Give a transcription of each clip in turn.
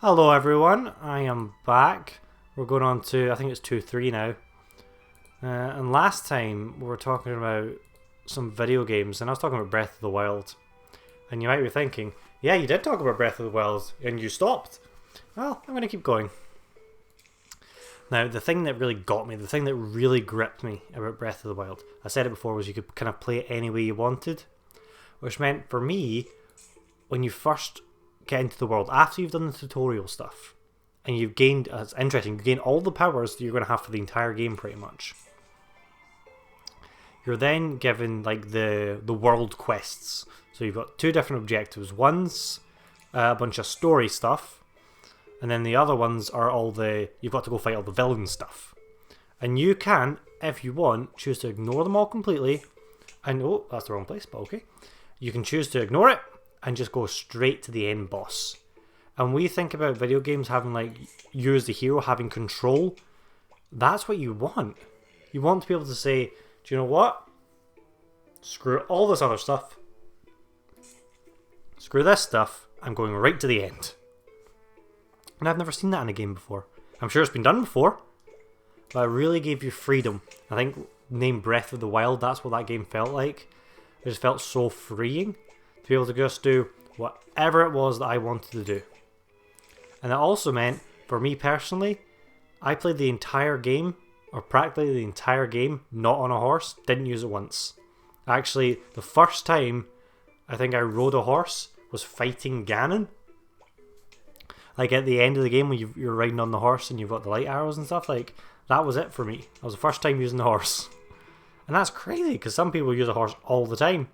Hello everyone, I am back. We're going on to, I think it's 2-3 now. And last time we were talking about some video games and I was talking about Breath of the Wild. And you might be thinking, yeah, you did talk about Breath of the Wild and you stopped. Well, I'm going to keep going. Now, the thing that really got me, the thing that really gripped me about Breath of the Wild, I said it before, was you could kind of play it any way you wanted. Which meant for me, when you first get into the world, after you've done the tutorial stuff, and you've gained, it's interesting, you gain all the powers that you're going to have for the entire game pretty much. You're then given like the world quests. So you've got two different objectives. One's a bunch of story stuff, and then the other ones are all you've got to go fight all the villain stuff. And you can, if you want, choose to ignore them all completely. And oh, that's the wrong place, but okay. You can choose to ignore it and just go straight to the end boss. And when you think about video games having like you as the hero having control, that's what you want. You want to be able to say, do you know what? Screw all this other stuff. Screw this stuff. I'm going right to the end. And I've never seen that in a game before. I'm sure it's been done before, but it really gave you freedom. I think named Breath of the Wild, that's what that game felt like. It just felt so freeing to be able to just do whatever it was that I wanted to do. And that also meant, for me personally, I played the entire game, or practically the entire game, not on a horse, didn't use it once. Actually, the first time I think I rode a horse was fighting Ganon. Like at the end of the game when you're riding on the horse and you've got the light arrows and stuff, like that was it for me. That was the first time using the horse. And that's crazy because some people use a horse all the time.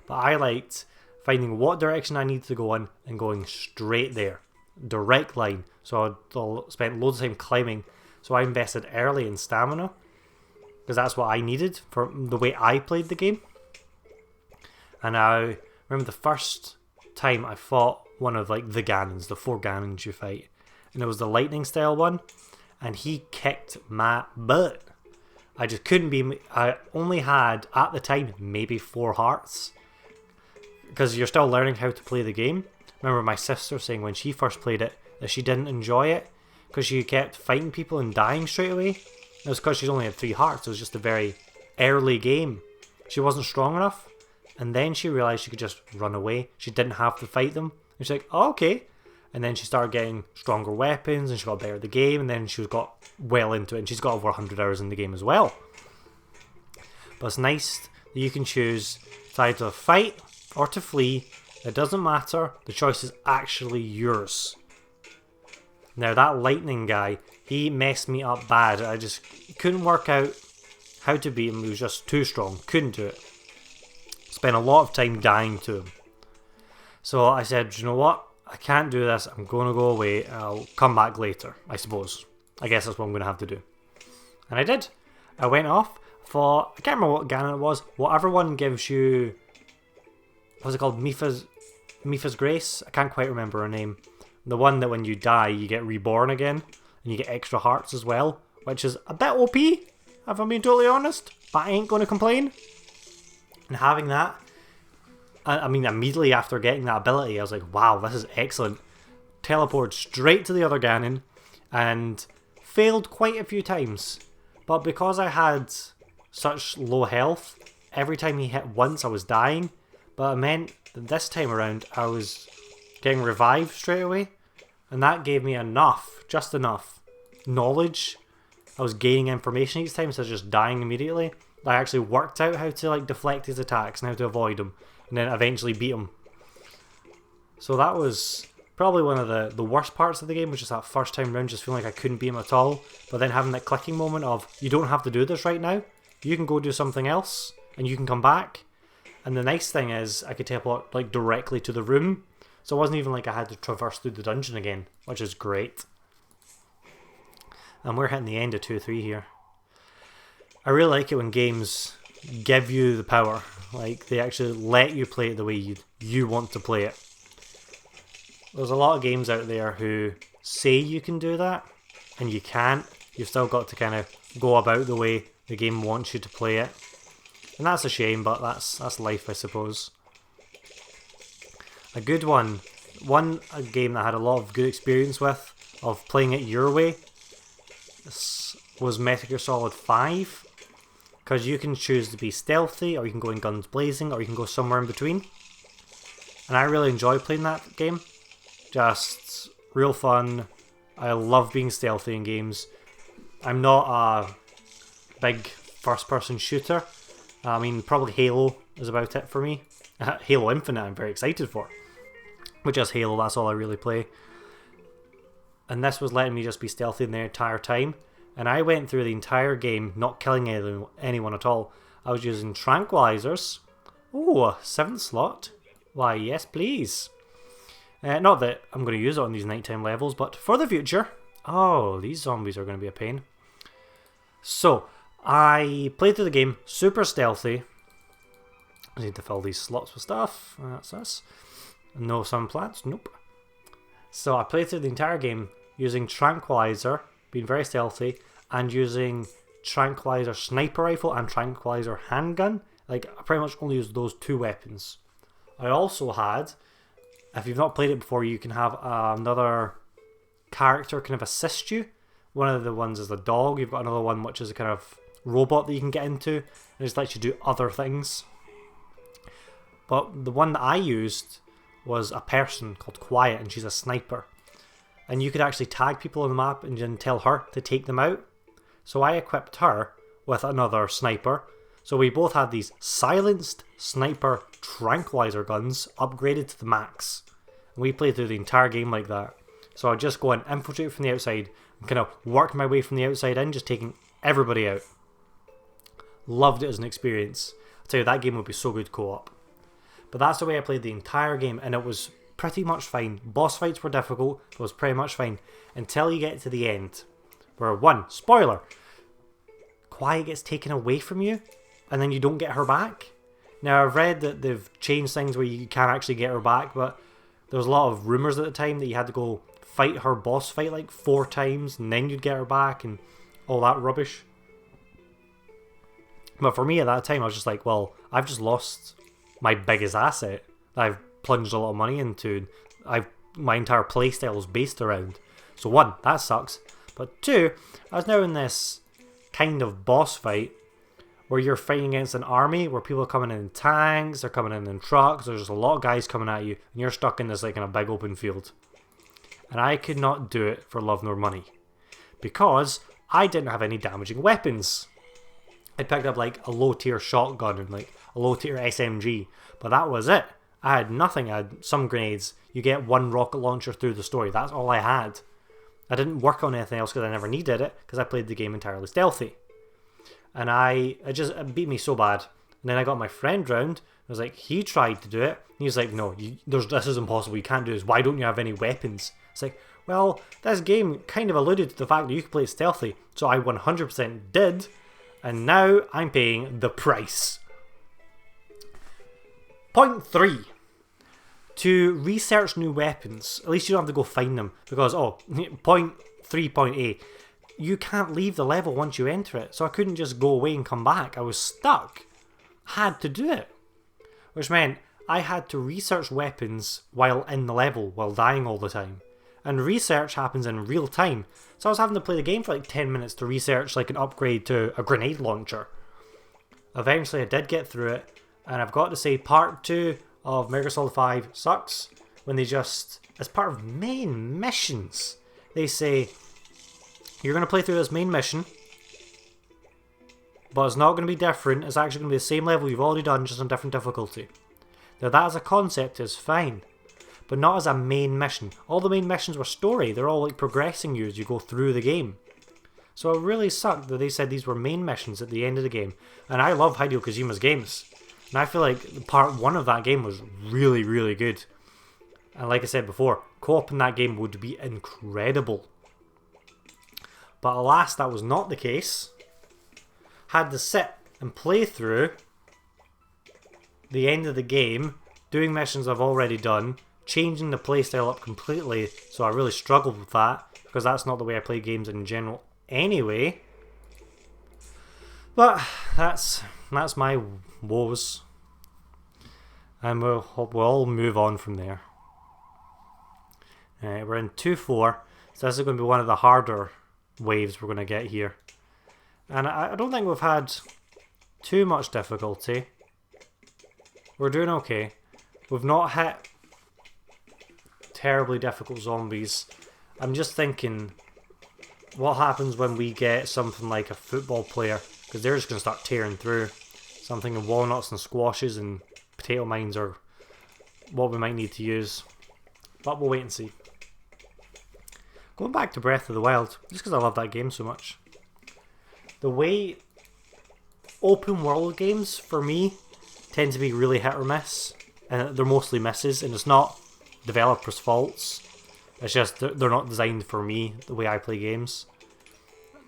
But I liked finding what direction I needed to go in and going straight there. Direct line. So I spent loads of time climbing. So I invested early in stamina because that's what I needed for the way I played the game. And I remember the first time I fought one of like the Ganons, the 4 Ganons you fight. And it was the lightning style one. And he kicked my butt. I just couldn't be... I only had, at the time, maybe 4 hearts. Because you're still learning how to play the game. Remember my sister saying when she first played it that she didn't enjoy it because she kept fighting people and dying straight away. It was because she's only had 3 hearts. It was just a very early game. She wasn't strong enough. And then she realised she could just run away. She didn't have to fight them. And she's like, oh, okay. And then she started getting stronger weapons and she got better at the game. And then she got well into it. And she's got over 100 hours in the game as well. But it's nice that you can choose to either fight or to flee. It doesn't matter. The choice is actually yours. Now that lightning guy, he messed me up bad. I just couldn't work out how to beat him. He was just too strong. Couldn't do it. Spent a lot of time dying to him. So I said, you know what? I can't do this. I'm going to go away. I'll come back later, I suppose. I guess that's what I'm going to have to do. And I did. I went off for... I can't remember what Ganon it was. Whatever one gives you... What's it called? Mipha's Grace? I can't quite remember her name. The one that when you die, you get reborn again. And you get extra hearts as well. Which is a bit OP, if I'm being totally honest. But I ain't going to complain. And having that... I mean, immediately after getting that ability, I was like, wow, this is excellent. Teleported straight to the other Ganon. And failed quite a few times. But because I had such low health, every time he hit once, I was dying. But it meant that this time around, I was getting revived straight away. And that gave me enough, just enough, knowledge. I was gaining information each time instead of just dying immediately. I actually worked out how to like deflect his attacks and how to avoid them. And then eventually beat him. So that was probably one of the worst parts of the game, was just that first time round, just feeling like I couldn't beat him at all. But then having that clicking moment of, you don't have to do this right now. You can go do something else, and you can come back. And the nice thing is, I could teleport like directly to the room. So it wasn't even like I had to traverse through the dungeon again, which is great. And we're hitting the end of 2-3 here. I really like it when games give you the power. Like, they actually let you play it the way you want to play it. There's a lot of games out there who say you can do that, and you can't. You've still got to kind of go about the way the game wants you to play it. And that's a shame, but that's life, I suppose. A good one a game that I had a lot of good experience with, of playing it your way, was Metal Gear Solid 5. Because you can choose to be stealthy, or you can go in guns blazing, or you can go somewhere in between. And I really enjoy playing that game. Just real fun. I love being stealthy in games. I'm not a big first-person shooter. I mean, probably Halo is about it for me. Halo Infinite I'm very excited for. But just Halo, that's all I really play. And this was letting me just be stealthy the entire time. And I went through the entire game not killing anyone at all. I was using tranquilizers. Oh, 7th slot. Why, yes please. Not that I'm going to use it on these nighttime levels, but for the future. Oh, these zombies are going to be a pain. So, I played through the game super stealthy. I need to fill these slots with stuff. That's us. No sun plants? Nope. So I played through the entire game using tranquilizer, being very stealthy, and using tranquilizer sniper rifle and tranquilizer handgun. Like, I pretty much only used those 2 weapons. I also had, if you've not played it before, you can have another character kind of assist you. One of the ones is the dog. You've got another one which is a kind of robot that you can get into, and it just lets you do other things. But the one that I used was a person called Quiet, and she's a sniper. And you could actually tag people on the map and then tell her to take them out. So I equipped her with another sniper. So we both had these silenced sniper tranquilizer guns upgraded to the max. And we played through the entire game like that. So I'd just go and infiltrate from the outside and kind of work my way from the outside in, just taking everybody out. Loved it as an experience. I'll tell you, that game would be so good co-op. But that's the way I played the entire game, and it was pretty much fine. Boss fights were difficult, but it was pretty much fine. Until you get to the end. Where, spoiler, Quiet gets taken away from you, and then you don't get her back. Now, I've read that they've changed things where you can actually get her back, but there was a lot of rumours at the time that you had to go fight her boss fight like 4 times, and then you'd get her back, and all that rubbish. But for me at that time, I was just like, well, I've just lost my biggest asset that I've plunged a lot of money into. My entire playstyle is based around. So 1, that sucks. But 2, I was now in this kind of boss fight where you're fighting against an army where people are coming in tanks, they're coming in trucks, there's just a lot of guys coming at you, and you're stuck in this like in a big open field. And I could not do it for love nor money because I didn't have any damaging weapons. I picked up like a low tier shotgun and like a low tier SMG, but that was it. I had nothing. I had some grenades. You get 1 rocket launcher through the story. That's all I had. I didn't work on anything else because I never needed it because I played the game entirely stealthy. And it beat me so bad. And then I got my friend round. I was like, he tried to do it. And he was like, no, this is impossible. You can't do this. Why don't you have any weapons? It's like, well, this game kind of alluded to the fact that you could play it stealthy. So I 100% did. And now I'm paying the price. Point 3. To research new weapons. At least you don't have to go find them. Because, point 3.a. You can't leave the level once you enter it. So I couldn't just go away and come back. I was stuck. Had to do it. Which meant I had to research weapons while in the level, while dying all the time. And research happens in real time. So I was having to play the game for like 10 minutes to research like an upgrade to a grenade launcher. Eventually I did get through it. And I've got to say, part 2 of Metal Gear Solid 5 sucks when they just, as part of main missions, they say, you're going to play through this main mission, but it's not going to be different. It's actually going to be the same level you've already done, just on different difficulty. Now that as a concept is fine, but not as a main mission. All the main missions were story. They're all like progressing you as you go through the game. So it really sucked that they said these were main missions at the end of the game. And I love Hideo Kojima's games. And I feel like part 1 of that game was really, really good. And like I said before, co-op in that game would be incredible. But alas, that was not the case. Had to sit and play through the end of the game, doing missions I've already done, changing the playstyle up completely, so I really struggled with that, because that's not the way I play games in general anyway. But that's my woes. And we'll all move on from there. We're in 2-4, so this is going to be one of the harder waves we're going to get here. And I don't think we've had too much difficulty. We're doing okay. We've not hit terribly difficult zombies. I'm just thinking, what happens when we get something like a football player? Because they're just going to start tearing through. Something in walnuts and squashes and potato mines are what we might need to use. But we'll wait and see. Going back to Breath of the Wild, just because I love that game so much. The way open world games, for me, tend to be really hit or miss. And they're mostly misses, and it's not developers' faults. It's just they're not designed for me, the way I play games.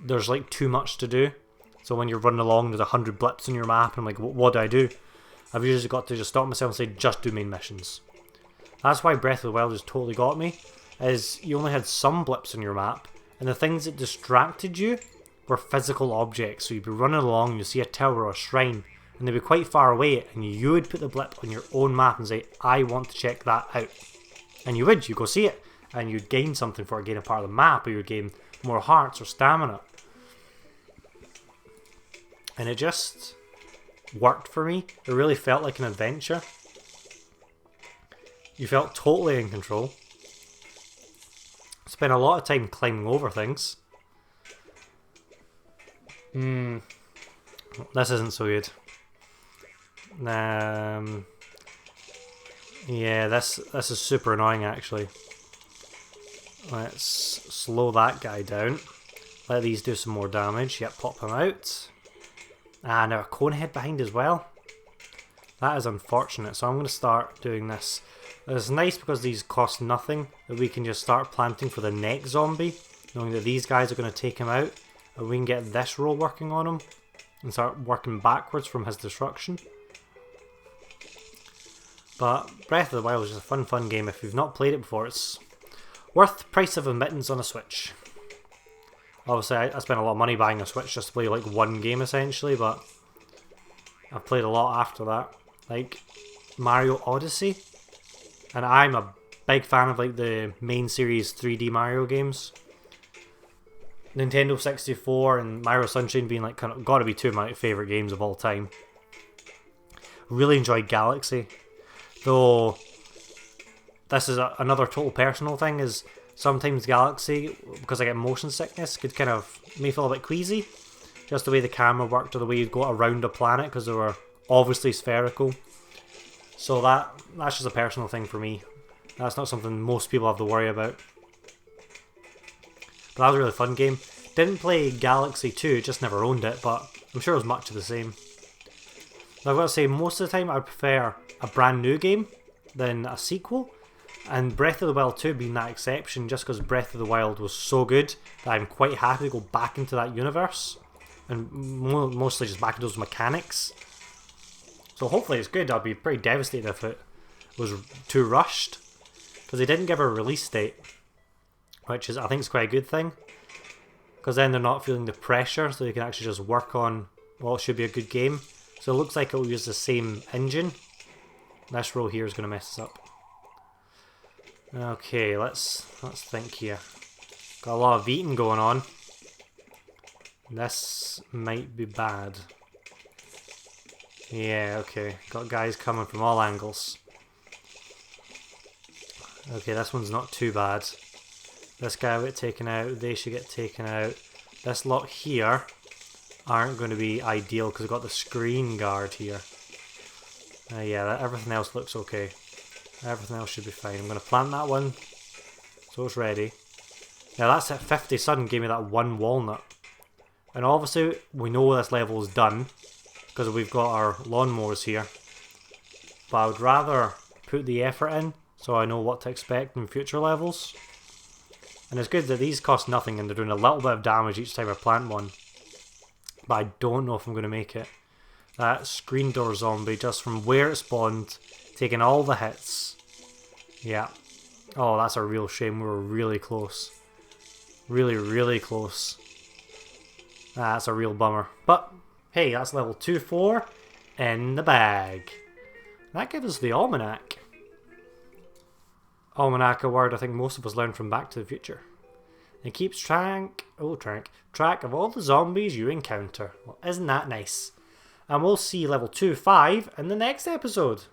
There's like too much to do. So when you're running along, there's 100 blips on your map, and I'm like, what do I do? I've usually got to just stop myself and say, just do main missions. That's why Breath of the Wild has totally got me, is you only had some blips on your map, and the things that distracted you were physical objects. So you'd be running along, you'd see a tower or a shrine, and they'd be quite far away, and you would put the blip on your own map and say, I want to check that out. And you would, you go see it, and you'd gain something for it, gain a part of the map, or you'd gain more hearts or stamina. And it just worked for me. It really felt like an adventure. You felt totally in control. Spent a lot of time climbing over things. This isn't so good. Yeah, this is super annoying actually. Let's slow that guy down. Let these do some more damage. Yep, pop him out. Ah, now a cone head behind as well. That is unfortunate, so I'm going to start doing this. It's nice because these cost nothing, that we can just start planting for the next zombie, knowing that these guys are going to take him out, and we can get this row working on him, and start working backwards from his destruction. But Breath of the Wild is just a fun game. If you've not played it before, it's worth the price of admittance on a Switch. Obviously, I spent a lot of money buying a Switch just to play like one game essentially, but I've played a lot after that. Like Mario Odyssey, and I'm a big fan of like the main series 3D Mario games. Nintendo 64 and Mario Sunshine being like kind of got to be two of my favourite games of all time. Really enjoyed Galaxy, though this is another total personal thing, is sometimes Galaxy, because I get motion sickness, could kind of make me feel a bit queasy. Just the way the camera worked or the way you'd go around a planet, because they were obviously spherical. So that's just a personal thing for me. That's not something most people have to worry about. But that was a really fun game. Didn't play Galaxy 2, just never owned it, but I'm sure it was much of the same. Now I've got to say, most of the time I prefer a brand new game than a sequel. And Breath of the Wild 2 being that exception, just because Breath of the Wild was so good that I'm quite happy to go back into that universe. And mostly just back into those mechanics. So hopefully it's good. I'd be pretty devastated if it was too rushed. Because they didn't give a release date. Which is, I think, is quite a good thing. Because then they're not feeling the pressure, so they can actually just work on what should be a good game. So it looks like it will use the same engine. This row here is going to mess us up. Okay, let's think here. Got a lot of eating going on. This might be bad. Yeah, okay. Got guys coming from all angles. Okay, this one's not too bad. This guy will get taken out. They should get taken out. This lot here aren't going to be ideal because we've got the screen guard here. Yeah, everything else looks okay. Everything else should be fine. I'm going to plant that one so it's ready. Now that's at 50 sun, gave me that one walnut. And obviously we know this level is done because we've got our lawnmowers here. But I would rather put the effort in so I know what to expect in future levels. And it's good that these cost nothing and they're doing a little bit of damage each time I plant one. But I don't know if I'm going to make it. That screen door zombie, just from where it spawned, taking all the hits. Yeah. Oh, that's a real shame. We were really close. Really, really close. That's a real bummer. But, hey, that's level 2-4 in the bag. That gives us the almanac. almanac, a word I think most of us learned from Back to the Future. It keeps track of all the zombies you encounter. Well, isn't that nice? And we'll see level 2-5 in the next episode.